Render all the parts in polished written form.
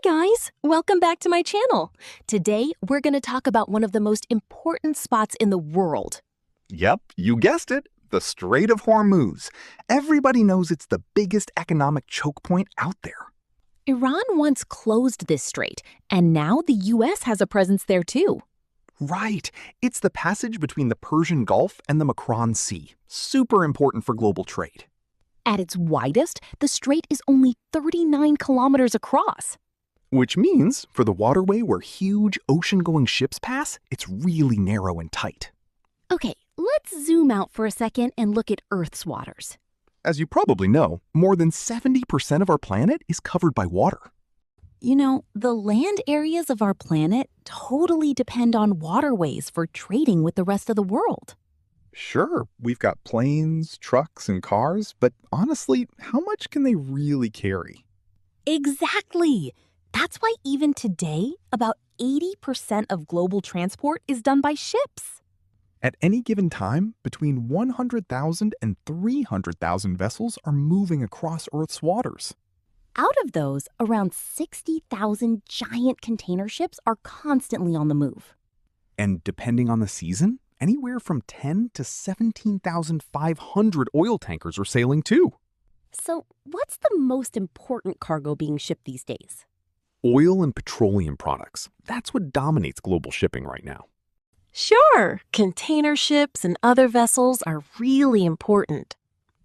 guys, welcome back to my channel. Today, we're going to talk about one of the most important spots in the world. Yep, you guessed it, the Strait of Hormuz. Everybody knows it's the biggest economic choke point out there. Iran once closed this strait, and now the US has a presence there too. Right, it's the passage between the Persian Gulf and the Makran Sea. Super important for global trade. At its widest, the strait is only 39 kilometers across. Which means, for the waterway where huge ocean-going ships pass, it's really narrow and tight. Okay, let's zoom out for a second and look at Earth's waters. As you probably know, more than 70% of our planet is covered by water. You know, the land areas of our planet totally depend on waterways for trading with the rest of the world. Sure, we've got planes, trucks, and cars, but honestly, how much can they really carry? Exactly! That's why even today, about 80% of global transport is done by ships. At any given time, between 100,000 and 300,000 vessels are moving across Earth's waters. Out of those, around 60,000 giant container ships are constantly on the move. And depending on the season, anywhere from 10 to 17,500 oil tankers are sailing too. So, what's the most important cargo being shipped these days? Oil and petroleum products. That's what dominates global shipping right now. Sure, container ships and other vessels are really important.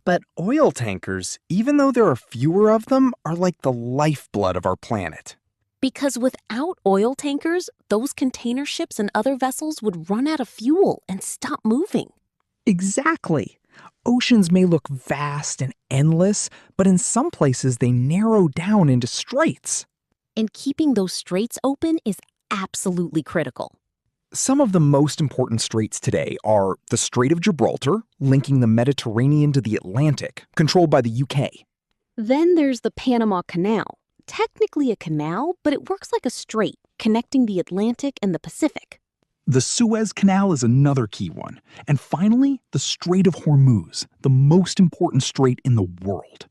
But oil tankers, even though there are fewer of them, are like the lifeblood of our planet. Because without oil tankers, those container ships and other vessels would run out of fuel and stop moving. Exactly. Oceans may look vast and endless, but in some places they narrow down into straits. And keeping those straits open is absolutely critical. Some of the most important straits today are the Strait of Gibraltar, linking the Mediterranean to the Atlantic, controlled by the UK. Then there's the Panama Canal. Technically a canal, but it works like a strait, connecting the Atlantic and the Pacific. The Suez Canal is another key one. And finally, the Strait of Hormuz, the most important strait in the world.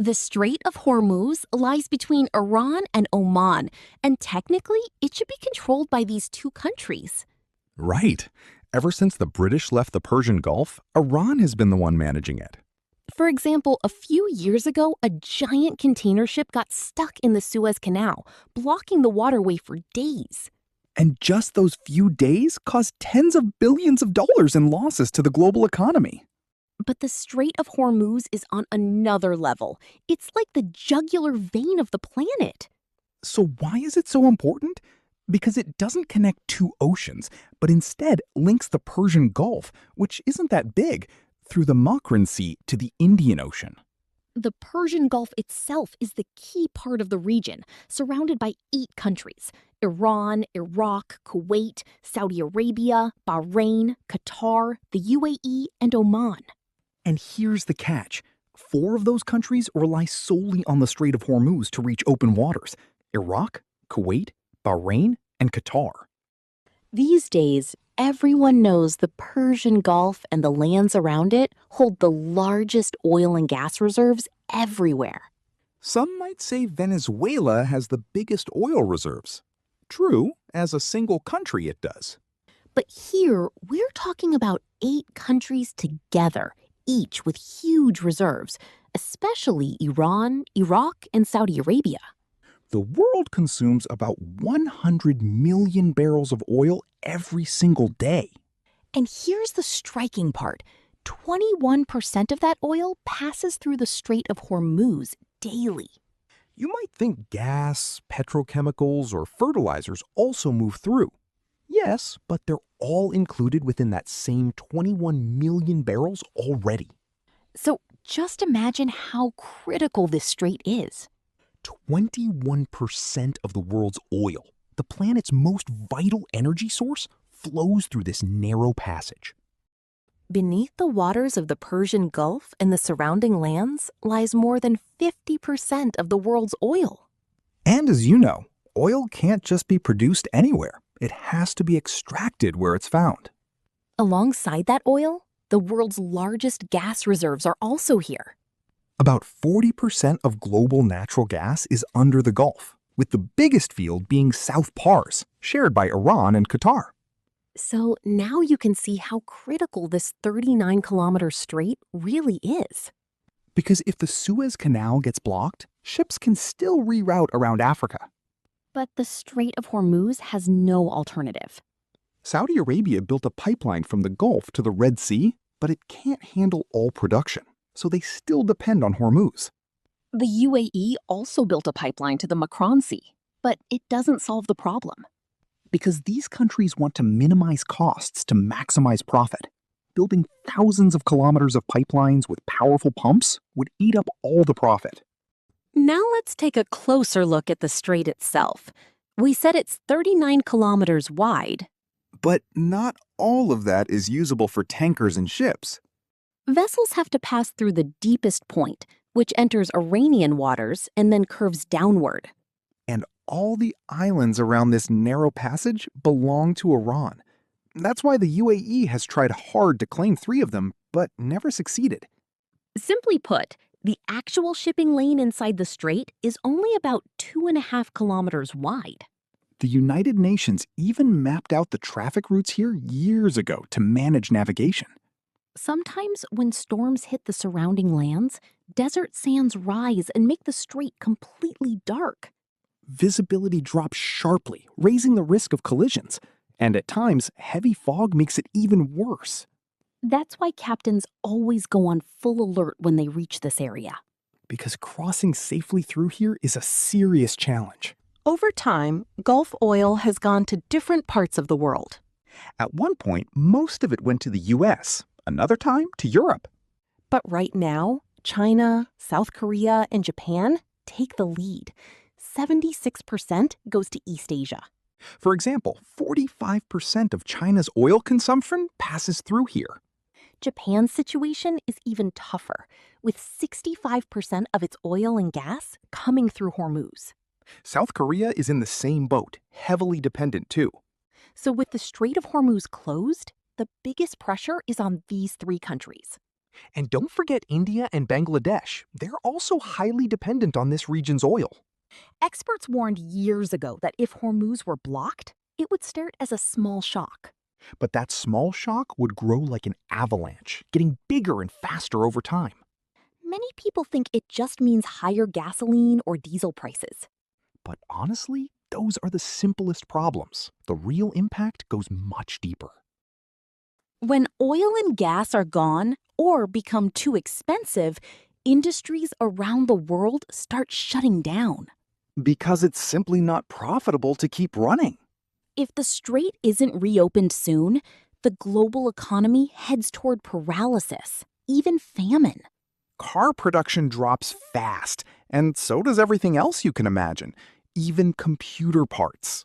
The Strait of Hormuz lies between Iran and Oman, and technically, it should be controlled by these two countries. Right. Ever since the British left the Persian Gulf, Iran has been the one managing it. For example, a few years ago, a giant container ship got stuck in the Suez Canal, blocking the waterway for days. And just those few days caused tens of billions of dollars in losses to the global economy. But the Strait of Hormuz is on another level. It's like the jugular vein of the planet. So why is it so important? Because it doesn't connect two oceans, but instead links the Persian Gulf, which isn't that big, through the Makran Sea to the Indian Ocean. The Persian Gulf itself is the key part of the region, surrounded by 8 countries: Iran, Iraq, Kuwait, Saudi Arabia, Bahrain, Qatar, the UAE, and Oman. And here's the catch. 4 of those countries rely solely on the Strait of Hormuz to reach open waters: Iraq, Kuwait, Bahrain, and Qatar. These days, everyone knows the Persian Gulf and the lands around it hold the largest oil and gas reserves everywhere. Some might say Venezuela has the biggest oil reserves. True, as a single country it does. But here, we're talking about 8 countries together, each with huge reserves, especially Iran, Iraq, and Saudi Arabia. The world consumes about 100 million barrels of oil every single day. And here's the striking part. 21% of that oil passes through the Strait of Hormuz daily. You might think gas, petrochemicals, or fertilizers also move through. Yes, but they're all included within that same 21 million barrels already. So just imagine how critical this strait is. 21% of the world's oil, the planet's most vital energy source, flows through this narrow passage. Beneath the waters of the Persian Gulf and the surrounding lands lies more than 50% of the world's oil. And as you know, oil can't just be produced anywhere. It has to be extracted where it's found. Alongside that oil, the world's largest gas reserves are also here. About 40% of global natural gas is under the Gulf. with the biggest field being South Pars, shared by Iran and Qatar. So now you can see how critical this 39-kilometer strait really is. Because if the Suez Canal gets blocked, ships can still reroute around Africa. But the Strait of Hormuz has no alternative. Saudi Arabia built a pipeline from the Gulf to the Red Sea, but it can't handle all production, so they still depend on Hormuz. The UAE also built a pipeline to the Makran Sea, but it doesn't solve the problem. Because these countries want to minimize costs to maximize profit. Building thousands of kilometers of pipelines with powerful pumps would eat up all the profit. Now let's take a closer look at the strait itself. We said it's 39 kilometers wide. But not all of that is usable for tankers and ships. Vessels have to pass through the deepest point, which enters Iranian waters and then curves downward. And all the islands around this narrow passage belong to Iran. That's why the UAE has tried hard to claim 3 of them, but never succeeded. Simply put, the actual shipping lane inside the strait is only about 2.5 kilometers wide. The United Nations even mapped out the traffic routes here years ago to manage navigation. Sometimes when storms hit the surrounding lands, desert sands rise and make the strait completely dark. Visibility drops sharply, raising the risk of collisions. And at times, heavy fog makes it even worse. That's why captains always go on full alert when they reach this area. Because crossing safely through here is a serious challenge. Over time, Gulf oil has gone to different parts of the world. At one point, most of it went to the US, another time to Europe. But right now, China, South Korea, and Japan take the lead. 76% goes to East Asia. For example, 45% of China's oil consumption passes through here. Japan's situation is even tougher, with 65% of its oil and gas coming through Hormuz. South Korea is in the same boat, heavily dependent too. So with the Strait of Hormuz closed, the biggest pressure is on these 3 countries. And don't forget India and Bangladesh. They're also highly dependent on this region's oil. Experts warned years ago that if Hormuz were blocked, it would start as a small shock. But that small shock would grow like an avalanche, getting bigger and faster over time. Many people think it just means higher gasoline or diesel prices. But honestly, those are the simplest problems. The real impact goes much deeper. When oil and gas are gone or become too expensive, industries around the world start shutting down. Because it's simply not profitable to keep running. If the strait isn't reopened soon, the global economy heads toward paralysis, even famine. Car production drops fast, and so does everything else you can imagine, even computer parts.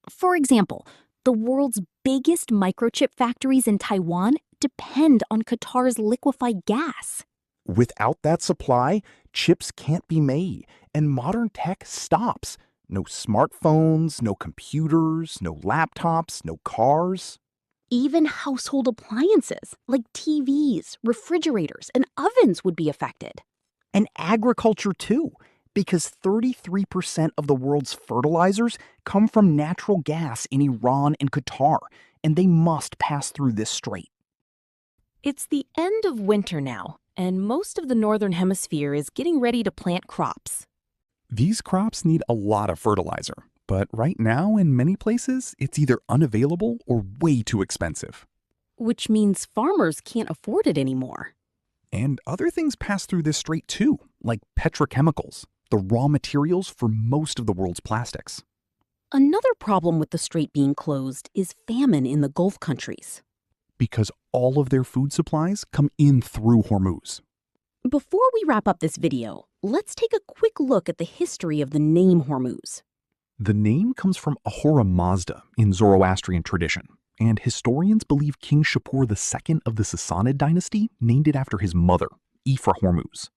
For example, the world's biggest microchip factories in Taiwan depend on Qatar's liquefied gas. Without that supply, chips can't be made, and modern tech stops. No smartphones, no computers, no laptops, no cars. Even household appliances like TVs, refrigerators, and ovens would be affected. And agriculture too, because 33% of the world's fertilizers come from natural gas in Iran and Qatar, and they must pass through this strait. It's the end of winter now, and most of the northern hemisphere is getting ready to plant crops. These crops need a lot of fertilizer, but right now in many places, it's either unavailable or way too expensive. Which means farmers can't afford it anymore. And other things pass through this strait too, like petrochemicals, the raw materials for most of the world's plastics. Another problem with the strait being closed is famine in the Gulf countries. Because all of their food supplies come in through Hormuz. Before we wrap up this video, let's take a quick look at the history of the name Hormuz. The name comes from Ahura Mazda in Zoroastrian tradition, and historians believe King Shapur II of the Sassanid dynasty named it after his mother, Ifra Hormuz.